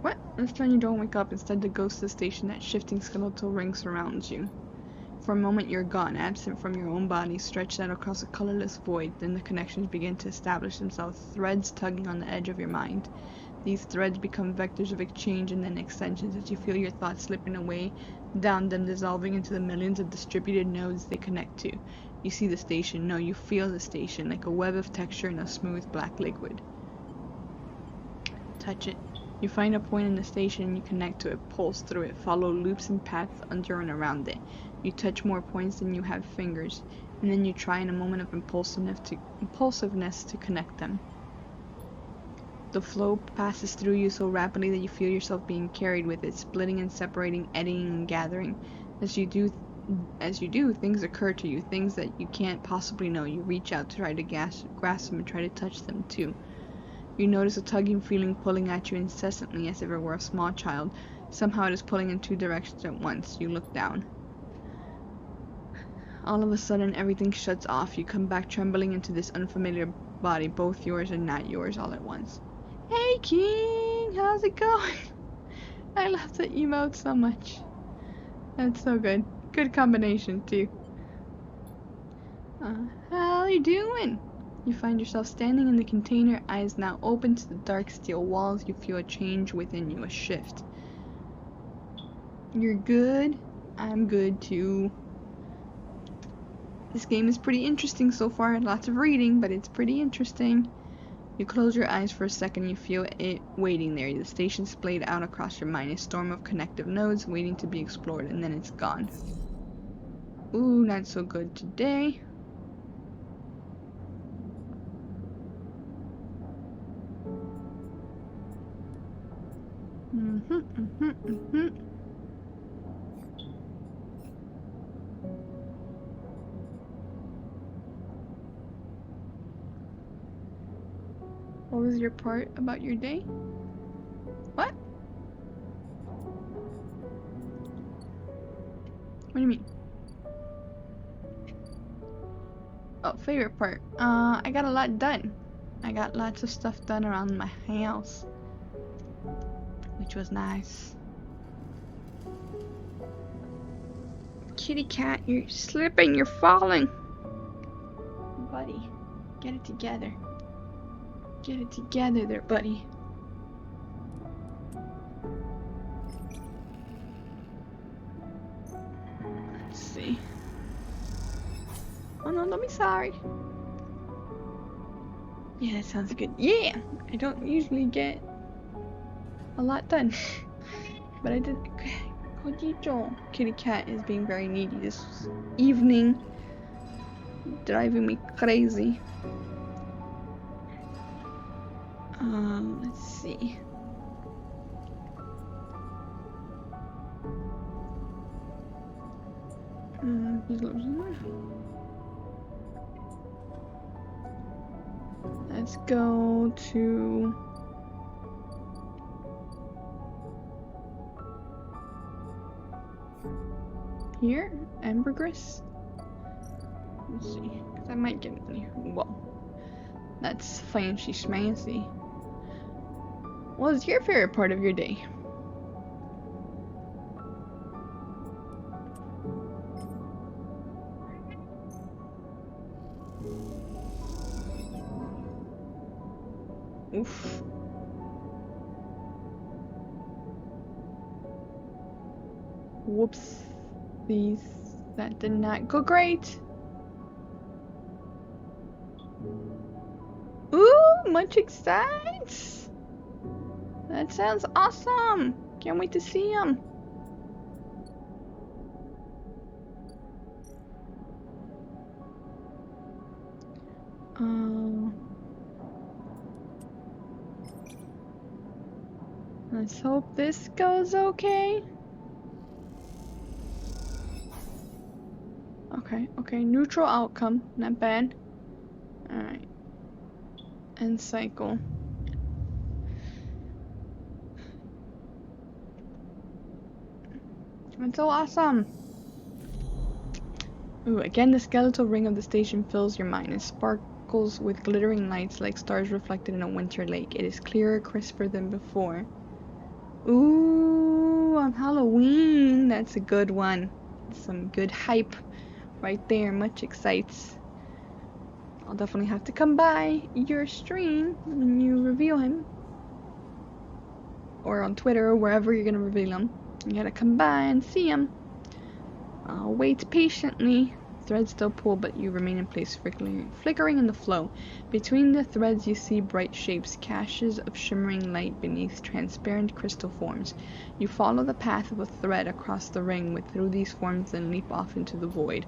What? This time you don't wake up. Instead, the ghost of the station, that shifting skeletal ring surrounds you. For a moment you're gone, absent from your own body, stretched out across a colorless void. Then the connections begin to establish themselves, threads tugging on the edge of your mind. These threads become vectors of exchange and then extensions as you feel your thoughts slipping away, down them, dissolving into the millions of distributed nodes they connect to. You see the station. No, you feel the station, like a web of texture in a smooth black liquid. Touch it. You find a point in the station and you connect to it, pulse through it, follow loops and paths under and around it. You touch more points than you have fingers, and then you try in a moment of impulsiveness to connect them. The flow passes through you so rapidly that you feel yourself being carried with it, splitting and separating, eddying and gathering. As you do, things occur to you, things that you can't possibly know. You reach out to try to grasp them and try to touch them too. You notice a tugging feeling pulling at you incessantly as if it were a small child. Somehow it is pulling in two directions at once. You look down. All of a sudden, everything shuts off. You come back trembling into this unfamiliar body, both yours and not yours, all at once. Hey, King! How's it going? I love the emote so much. That's so good. Good combination, too. How you doing? You find yourself standing in the container, eyes now open to the dark steel walls. You feel a change within you, a shift. You're good? I'm good, too. This game is pretty interesting so far. Lots of reading, but it's pretty interesting. You close your eyes for a second. You feel it waiting there. The station splayed out across your mind. A storm of connective nodes waiting to be explored, and then it's gone. Ooh, not so good today. What was your part about your day? What? What do you mean? Oh, favorite part. I got a lot done. I got lots of stuff done around my house, which was nice. Kitty cat, you're slipping, you're falling. Buddy, get it together. Get it together there, buddy. Let's see. Oh no, don't be sorry. Yeah, that sounds good. Yeah! I don't usually get a lot done. But I did. Kodito. Kitty cat is being very needy this evening. Driving me crazy. Let's see. Let's go to here, ambergris. Let's see, because I might get any. Whoa, that's fancy schmancy. What was your favorite part of your day? Oof. Whoops. That did not go great. Ooh, much excites. That sounds awesome. Can't wait to see him. Let's hope this goes okay. Okay, neutral outcome, not bad. Alright. And cycle. That's so awesome! Ooh, again the skeletal ring of the station fills your mind. It sparkles with glittering lights like stars reflected in a winter lake. It is clearer, crisper than before. Ooh, on Halloween. That's a good one. Some good hype right there. Much excites. I'll definitely have to come by your stream when you reveal him. Or on Twitter or wherever you're gonna reveal him. You gotta come by and see him. I'll wait patiently. Threads still pull, but you remain in place, flickering in the flow. Between the threads you see bright shapes, caches of shimmering light beneath transparent crystal forms. You follow the path of a thread across the ring through these forms, then leap off into the void.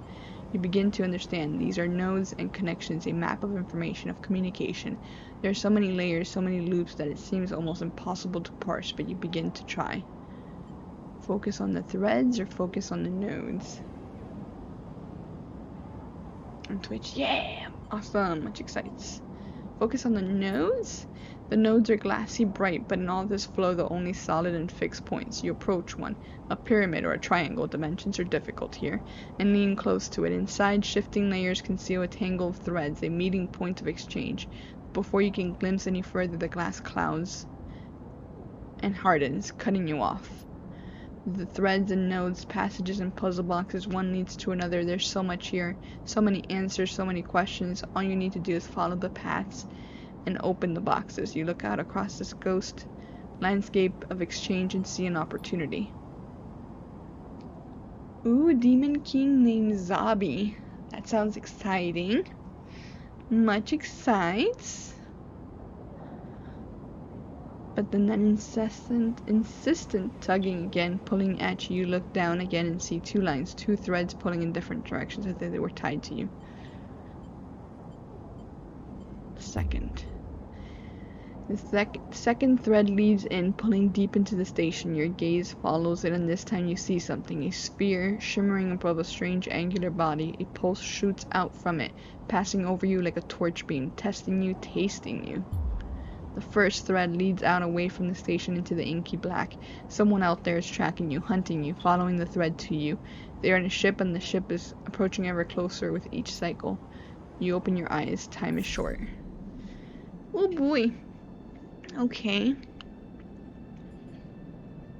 You begin to understand. These are nodes and connections, a map of information, of communication. There are so many layers, so many loops that it seems almost impossible to parse, but you begin to try. Focus on the threads or focus on the nodes? On Twitch, yeah! Awesome, much excites. Focus on the nodes? The nodes are glassy bright, but in all this flow the only solid and fixed points. You approach one, a pyramid or a triangle. Dimensions are difficult here, and lean close to it. Inside, shifting layers conceal a tangle of threads, a meeting point of exchange. Before you can glimpse any further, the glass clouds and hardens, cutting you off. The threads and nodes, passages and puzzle boxes, one leads to another. There's so much here, so many answers, so many questions. All you need to do is follow the paths and open the boxes. You look out across this ghost landscape of exchange and see an opportunity. Ooh, Demon King named Zabi. That sounds exciting. Much excites. But then that insistent tugging again, pulling at you. You look down again and see two lines, two threads pulling in different directions as if they were tied to you. The second thread leads in, pulling deep into the station. Your gaze follows it, and this time you see something. A sphere shimmering above a strange angular body. A pulse shoots out from it, passing over you like a torch beam, testing you, tasting you. The first thread leads out away from the station into the inky black. Someone out there is tracking you, hunting you, following the thread to you. They are in a ship, and the ship is approaching ever closer with each cycle. You open your eyes. Time is short. Oh boy. Okay.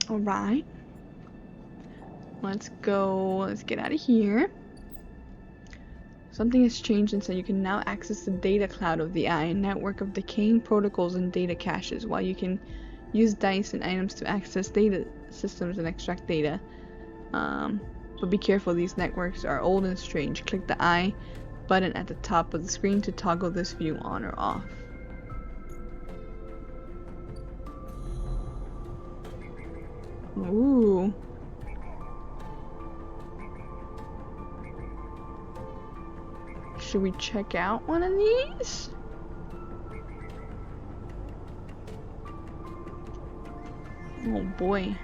Alright. Let's go. Let's get out of here. Something has changed, and so you can now access the data cloud of the eye, a network of decaying protocols and data caches. While you can use dice and items to access data systems and extract data. But be careful, these networks are old and strange. Click the eye button at the top of the screen to toggle this view on or off. Ooh. Should we check out one of these? Oh boy.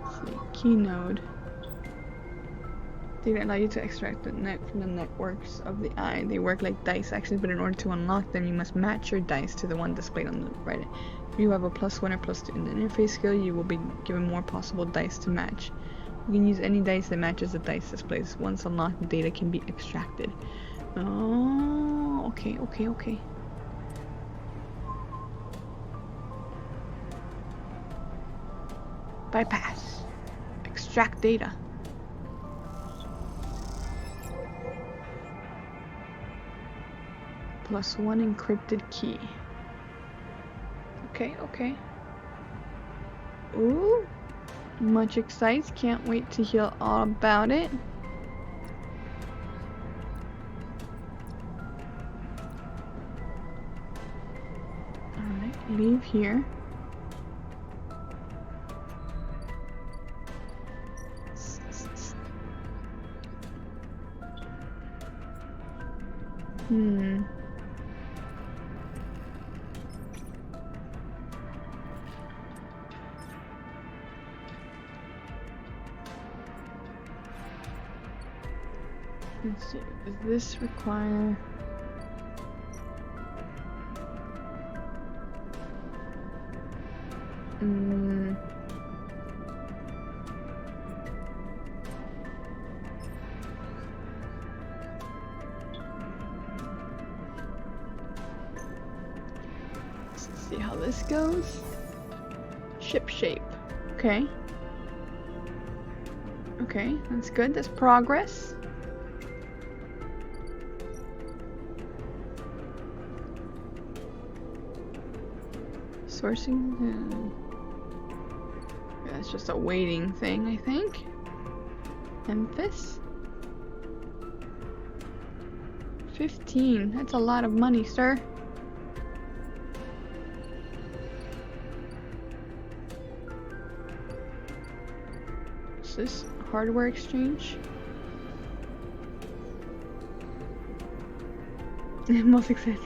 Let's see, keynode. They allow you to extract the net from the networks of the eye. They work like dice actions, but in order to unlock them, you must match your dice to the one displayed on the right. If you have a +1 or +2 in the interface skill, you will be given more possible dice to match. You can use any dice that matches the dice displays. Once unlocked, the data can be extracted. Oh, okay. Bypass. Extract data. +1 encrypted key. Okay. Ooh. Much excites. Can't wait to hear all about it. Alright, leave here. Let's see, does this require... Let's see how this goes. Ship shape. Okay. Okay, that's good. That's progress. Sourcing. That's just a waiting thing, I think. Memphis. 15. That's a lot of money, sir. Is this hardware exchange? Most excited.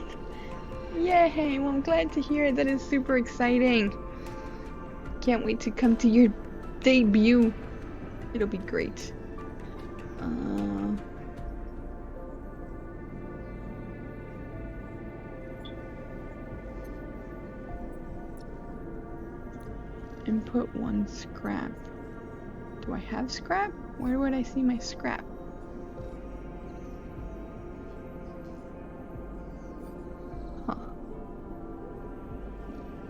Yay! Well, I'm glad to hear it. That is super exciting. Can't wait to come to your debut. It'll be great. Input 1 scrap. Do I have scrap? Where would I see my scrap? Huh.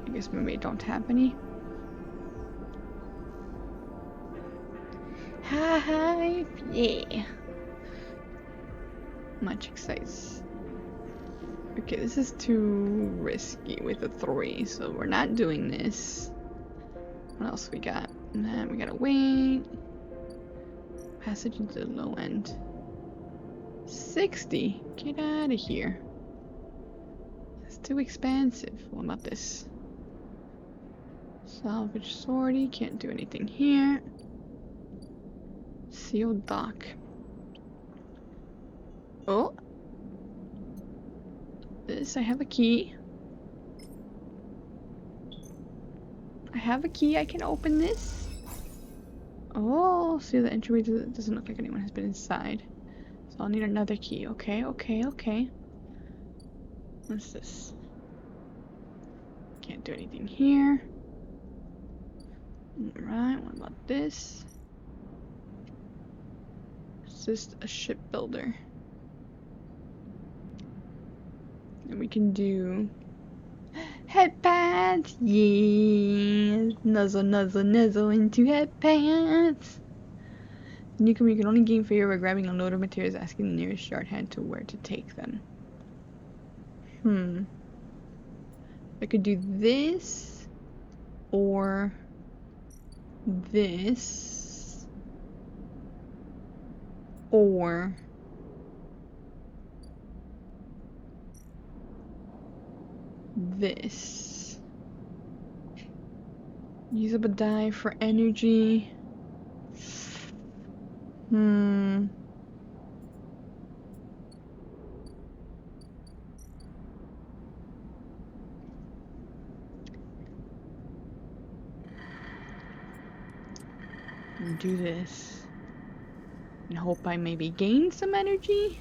I guess maybe I don't have any. Hi, yeah. Much excites. Okay, this is too risky with a 3, so we're not doing this. What else we got? We gotta wait. Passage into the low end. 60? Get out of here. It's too expensive. What about this? Salvage sortie. Can't do anything here. Sealed dock. Oh! This, I have a key. I have a key, I can open this. Oh, see the entryway doesn't look like anyone has been inside. So I'll need another key. Okay, okay, okay. What's this? Can't do anything here. Alright, what about this? It's just a shipbuilder. And we can do head pads, yeah. Nuzzle, nuzzle, nuzzle into head pads. Newcomer, you can only gain favor by grabbing a load of materials, asking the nearest yard hand to where to take them. I could do this, or this, or this. Use up a die for energy. Do this and hope I maybe gain some energy.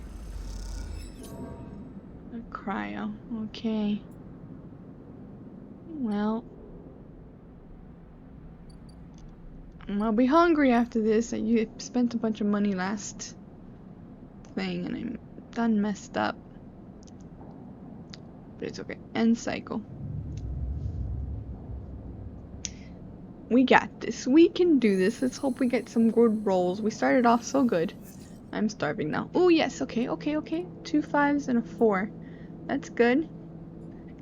A cryo. Okay. Well, I'll be hungry after this. I spent a bunch of money last thing and I'm done messed up. But it's okay. End cycle. We got this. We can do this. Let's hope we get some good rolls. We started off so good. I'm starving now. Oh, yes. Okay, okay, okay. 2 5s and a 4. That's good.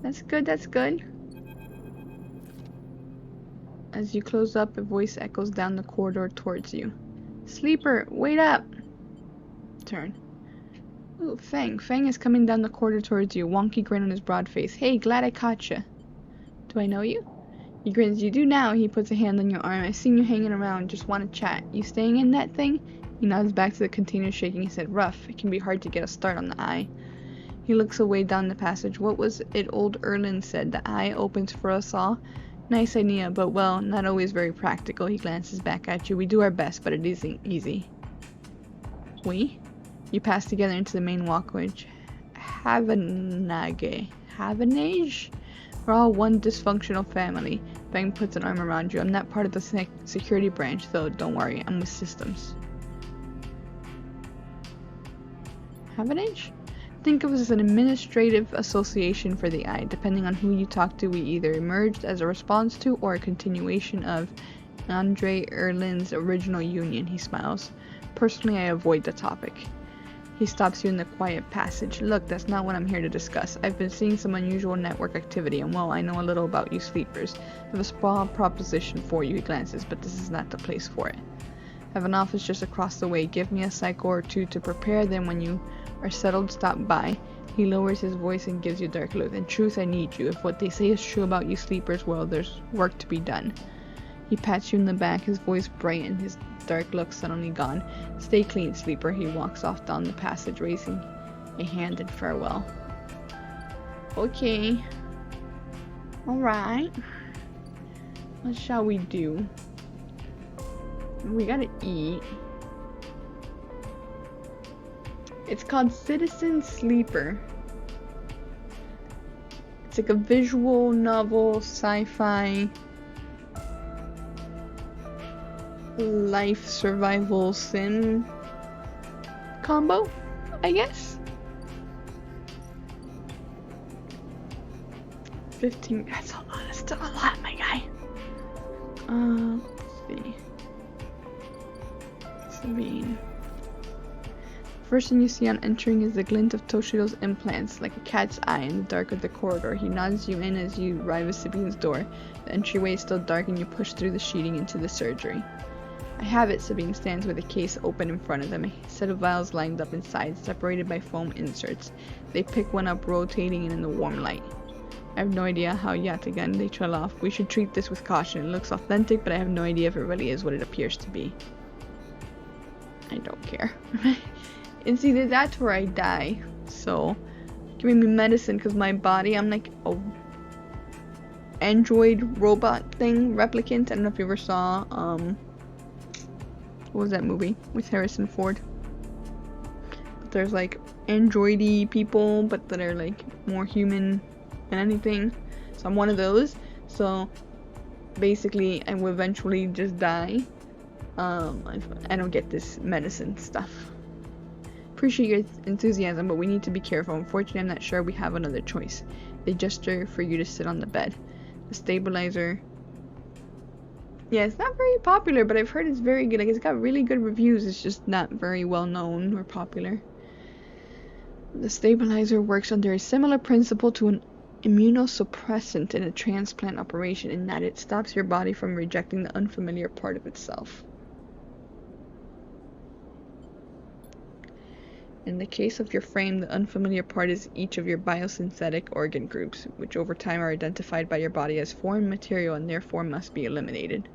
That's good, that's good. As you close up, a voice echoes down the corridor towards you. Sleeper, wait up! Turn. Ooh, Fang. Fang is coming down the corridor towards you, wonky grin on his broad face. Hey, glad I caught you. Do I know you? He grins. You do now. He puts a hand on your arm. I've seen you hanging around. Just want to chat. You staying in that thing? He nods back to the container, shaking his head. Rough. It can be hard to get a start on the eye. He looks away down the passage. What was it old Erlin said? The eye opens for us all? Nice idea, but well, not always very practical. He glances back at you. We do our best, but it isn't easy. We? You pass together into the main walkway. Havanage. Havanage? We're all one dysfunctional family. Fang puts an arm around you. I'm not part of the security branch, though. Don't worry, I'm with systems. Havanage? Think of it as an administrative association for the eye. Depending on who you talk to, we either emerged as a response to or a continuation of Andre Erlin's original union. He smiles. Personally, I avoid the topic. He stops you in the quiet passage. Look, that's not what I'm here to discuss. I've been seeing some unusual network activity, and well, I know a little about you sleepers. I have a small proposition for you, he glances, but this is not the place for it. I have an office just across the way. Give me a cycle or two to prepare, then when you are settled, stop by. He lowers his voice and gives you a dark look. In truth, I need you. If what they say is true about you sleepers, well, there's work to be done. He pats you in the back, his voice brightened, his dark look suddenly gone. Stay clean, sleeper. He walks off down the passage, raising a hand in farewell. Okay. Alright. What shall we do? We gotta eat. It's called Citizen Sleeper. It's like a visual novel, sci-fi, life survival sim combo, I guess. 15, that's a lot, that's still a lot, my guy. Let's see. Sabine. First thing you see on entering is the glint of Toshiro's implants, like a cat's eye in the dark of the corridor. He nods you in as you arrive at Sabine's door. The entryway is still dark and you push through the sheeting into the surgery. I have it, Sabine stands with a case open in front of them, a set of vials lined up inside, separated by foam inserts. They pick one up, rotating it in the warm light. I have no idea how yet again, they trail off. We should treat this with caution. It looks authentic, but I have no idea if it really is what it appears to be. I don't care. And see, that's where I die. So, giving me medicine because my body, I'm like a android robot thing, replicant. I don't know if you ever saw, what was that movie with Harrison Ford? But there's like androidy people, but that are like more human than anything. So I'm one of those. So basically, I will eventually just die. I don't get this medicine stuff. Appreciate your enthusiasm, but we need to be careful. Unfortunately, I'm not sure we have another choice. They gesture for you to sit on the bed. The stabilizer. Yeah, it's not very popular, but I've heard it's very good. Like, it's got really good reviews. It's just not very well known or popular. The stabilizer works under a similar principle to an immunosuppressant in a transplant operation, in that it stops your body from rejecting the unfamiliar part of itself. In the case of your frame, the unfamiliar part is each of your biosynthetic organ groups, which over time are identified by your body as foreign material and therefore must be eliminated.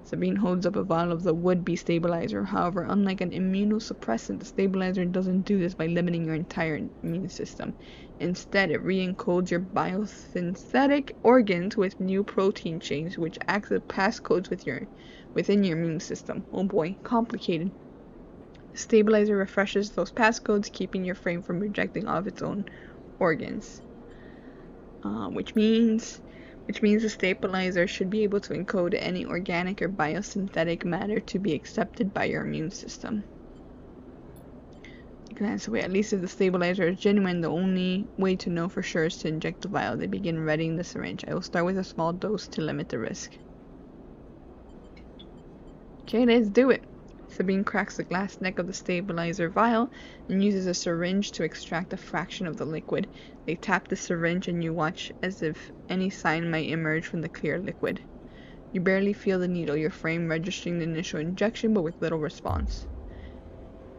Sabine holds up a vial of the would-be stabilizer. However, unlike an immunosuppressant, the stabilizer doesn't do this by limiting your entire immune system. Instead, it re-encodes your biosynthetic organs with new protein chains, which act as passcodes within your immune system. Oh boy, complicated. The stabilizer refreshes those passcodes, keeping your frame from rejecting all of its own organs. Which means the stabilizer should be able to encode any organic or biosynthetic matter to be accepted by your immune system. You glance away. At least if the stabilizer is genuine, the only way to know for sure is to inject the vial. They begin readying the syringe. I will start with a small dose to limit the risk. Okay, let's do it. Sabine cracks the glass neck of the stabilizer vial and uses a syringe to extract a fraction of the liquid. They tap the syringe and you watch as if any sign might emerge from the clear liquid. You barely feel the needle, your frame registering the initial injection but with little response.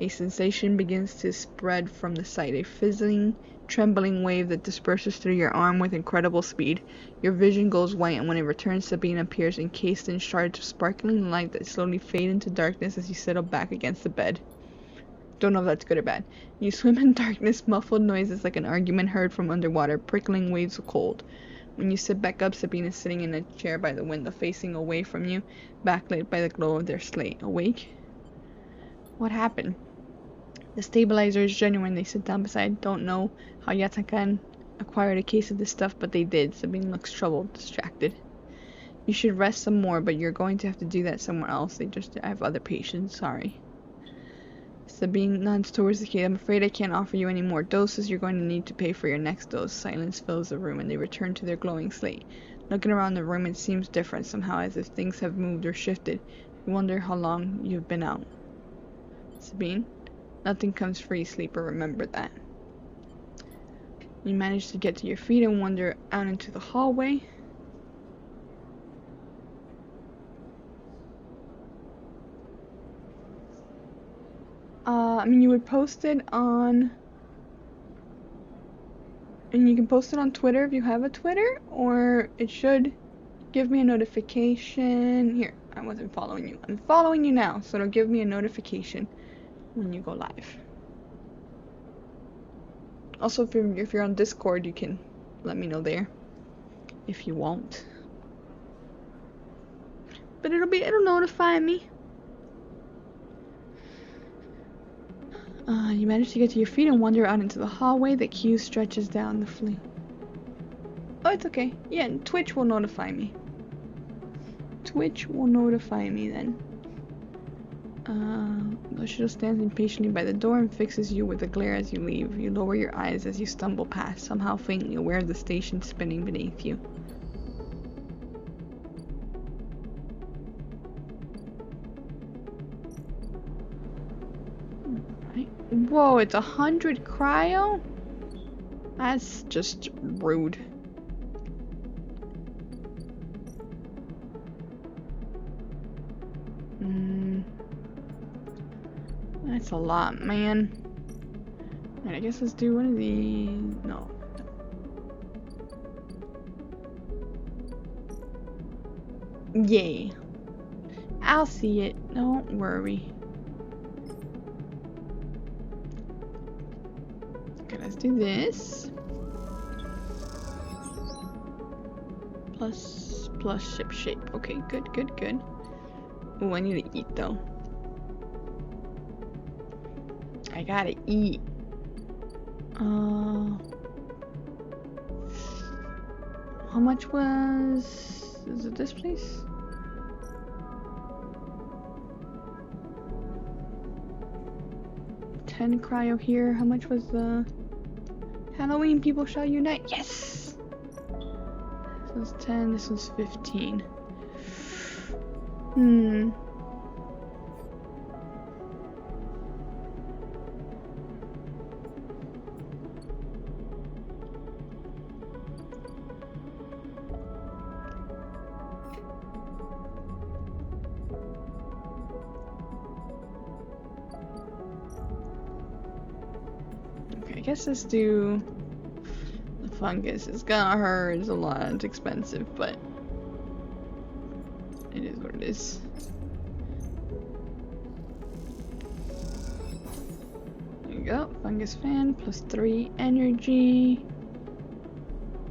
A sensation begins to spread from the site, a fizzling, trembling wave that disperses through your arm with incredible speed. Your vision goes white, and when it returns, Sabine appears encased in shards of sparkling light that slowly fade into darkness as you settle back against the bed. Don't know if that's good or bad. You swim in darkness, muffled noises like an argument heard from underwater, prickling waves of cold. When you sit back up, Sabine is sitting in a chair by the window, facing away from you, backlit by the glow of their slate. Awake? What happened? The stabilizer is genuine. They sit down beside. Don't know how Yatakan acquired a case of this stuff, but they did. Sabine looks troubled, distracted. You should rest some more, but you're going to have to do that somewhere else. I have other patients, sorry. Sabine nods towards the key. I'm afraid I can't offer you any more doses. You're going to need to pay for your next dose. Silence fills the room and they return to their glowing slate. Looking around the room, it seems different somehow, as if things have moved or shifted. You wonder how long you've been out. Sabine? Nothing comes free, sleeper. Remember that. You manage to get to your feet and wander out into the hallway. I mean, you would post it on... And you can post it on Twitter if you have a Twitter, or it should give me a notification. Here, I wasn't following you. I'm following you now, so it'll give me a notification when you go live. Also, if you're on Discord, you can let me know there if you want. But it'll notify me. You manage to get to your feet and wander out into the hallway. The queue stretches down the flea. Oh, it's okay. Yeah, Twitch will notify me. Twitch will notify me then. Bushido stands impatiently by the door and fixes you with a glare as you leave. You lower your eyes as you stumble past, somehow faintly aware of the station spinning beneath you. Whoa, it's 100 cryo? That's just rude. That's a lot, man. Alright, I guess let's do one of these. No. Yay. I'll see it. Don't worry. Okay, let's do this. Plus ship shape. Okay, good, good, good. Oh, I need to eat though. I gotta eat. How much was... Is it this place? $10 cryo here. How much was the... Halloween people shall unite? Yes! This was 10, this was 15. I guess let's do the fungus. It's gonna hurt, it's a lot, it's expensive, but it is what it is. There you go, fungus fan, plus 3 energy.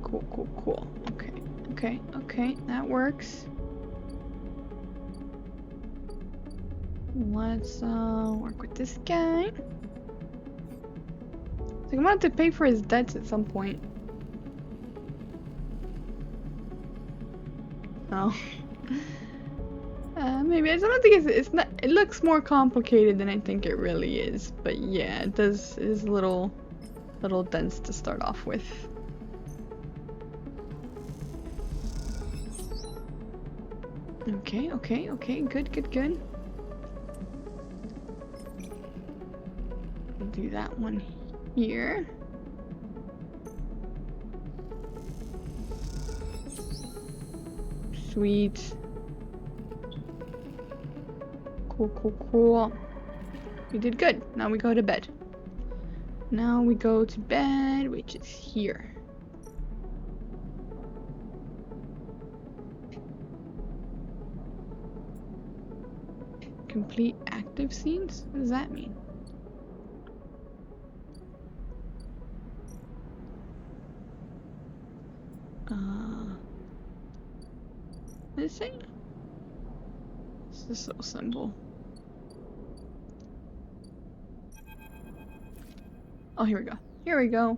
Cool, cool, cool. Okay, okay, okay, that works. Let's work with this guy. I'm gonna have to pay for his debts at some point. Oh. Maybe. I don't think it's not. It looks more complicated than I think it really is. But yeah, it does. It is a little dense to start off with. Okay, okay, okay. Good, good, good. We'll do that one here. Sweet. Cool, cool, cool. We did good. Now we go to bed. Now we go to bed, which is here. Complete active scenes? What does that mean? This thing? It's this little symbol. Oh, here we go. Here we go.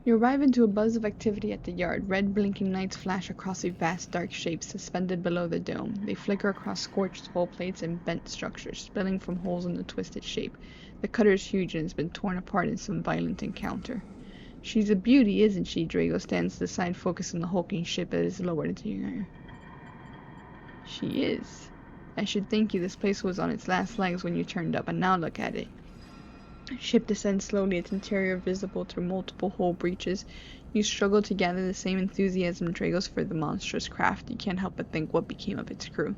You arrive into a buzz of activity at the yard. Red blinking lights flash across a vast dark shape suspended below the dome. They flicker across scorched hull plates and bent structures, spilling from holes in the twisted shape. The cutter is huge and has been torn apart in some violent encounter. She's a beauty, isn't she? Drago stands to the side, focused on the hulking ship that is lowered into the air. She is. I should thank you. This place was on its last legs when you turned up, and now look at it. Ship descends slowly, its interior visible through multiple hull breaches. You struggle to gather the same enthusiasm Drago's for the monstrous craft. You can't help but think what became of its crew.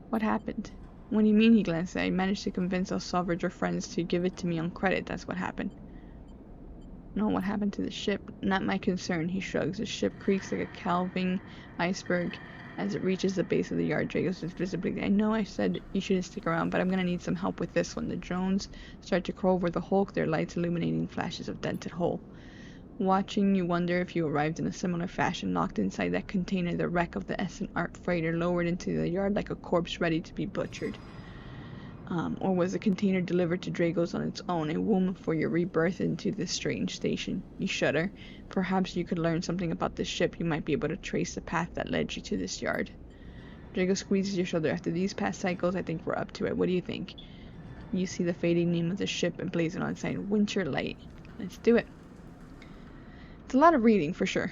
What happened? What do you mean, he glanced at it. I managed to convince our Salvage or friends to give it to me on credit. That's what happened. No, what happened to the ship? Not my concern, he shrugs. The ship creaks like a calving iceberg as it reaches the base of the yard. Dragos is visibly. I know I said you shouldn't stick around, but I'm gonna need some help with this one. The drones start to crawl over the hulk, their lights illuminating flashes of dented hull. Watching, you wonder if you arrived in a similar fashion, locked inside that container, the wreck of the Essen Art freighter, lowered into the yard like a corpse ready to be butchered. Or was the container delivered to Dragos on its own, a womb for your rebirth into this strange station? You shudder. Perhaps you could learn something about this ship. You might be able to trace the path that led you to this yard. Drago squeezes your shoulder. After these past cycles, I think we're up to it. What do you think? You see the fading name of the ship emblazoned on its side. Winter Light. Let's do it. It's a lot of reading, for sure.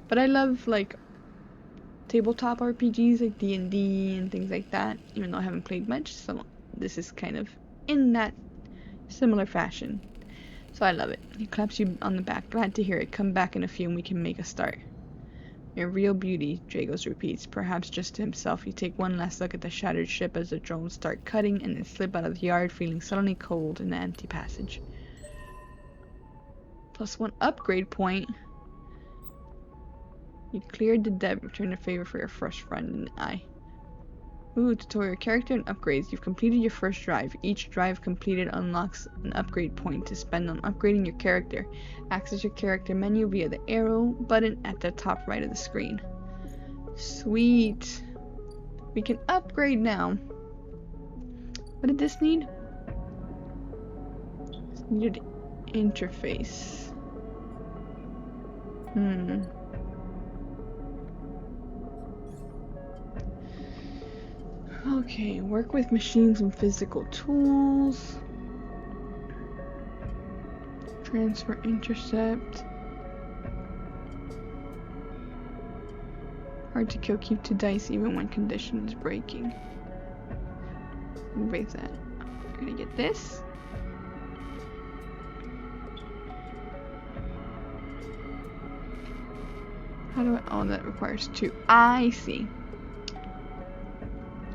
But I love, like, tabletop RPGs like D&D and things like that, even though I haven't played much, so this is kind of in that similar fashion. So I love it. He claps you on the back. Glad to hear it. Come back in a few and we can make a start. A real beauty, Dragos repeats, perhaps just to himself. You take one last look at the shattered ship as the drones start cutting and then slip out of the yard, feeling suddenly cold in the empty passage. +1 upgrade point. You cleared the debt, return a favor for your first friend and I. Ooh, tutorial character and upgrades. You've completed your first drive. Each drive completed unlocks an upgrade point to spend on upgrading your character. Access your character menu via the arrow button at the top right of the screen. Sweet. We can upgrade now. What did this need? This needed interface. Okay, work with machines and physical tools. Transfer intercept. Hard to kill, keep 2 dice even when condition is breaking. Erase that. I'm gonna get this. How do I? Oh, that requires 2. I see.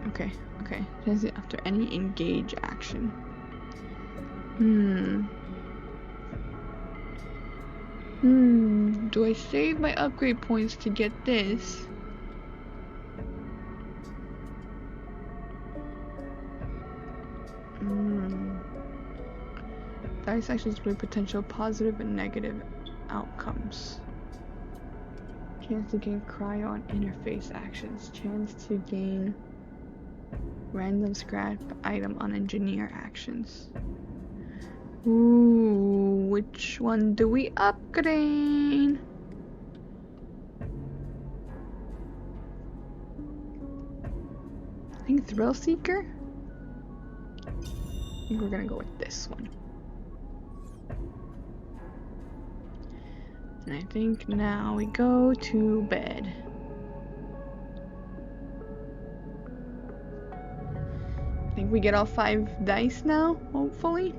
Okay. After any engage action. Do I save my upgrade points to get this? Dice actions display potential positive and negative outcomes. Chance to gain cryo interface actions. Chance to gain random scrap item on engineer actions. Ooh, which one do we upgrade? I think Thrill Seeker? I think we're gonna go with this one. And I think now we go to bed. I think we get all 5 dice now, hopefully.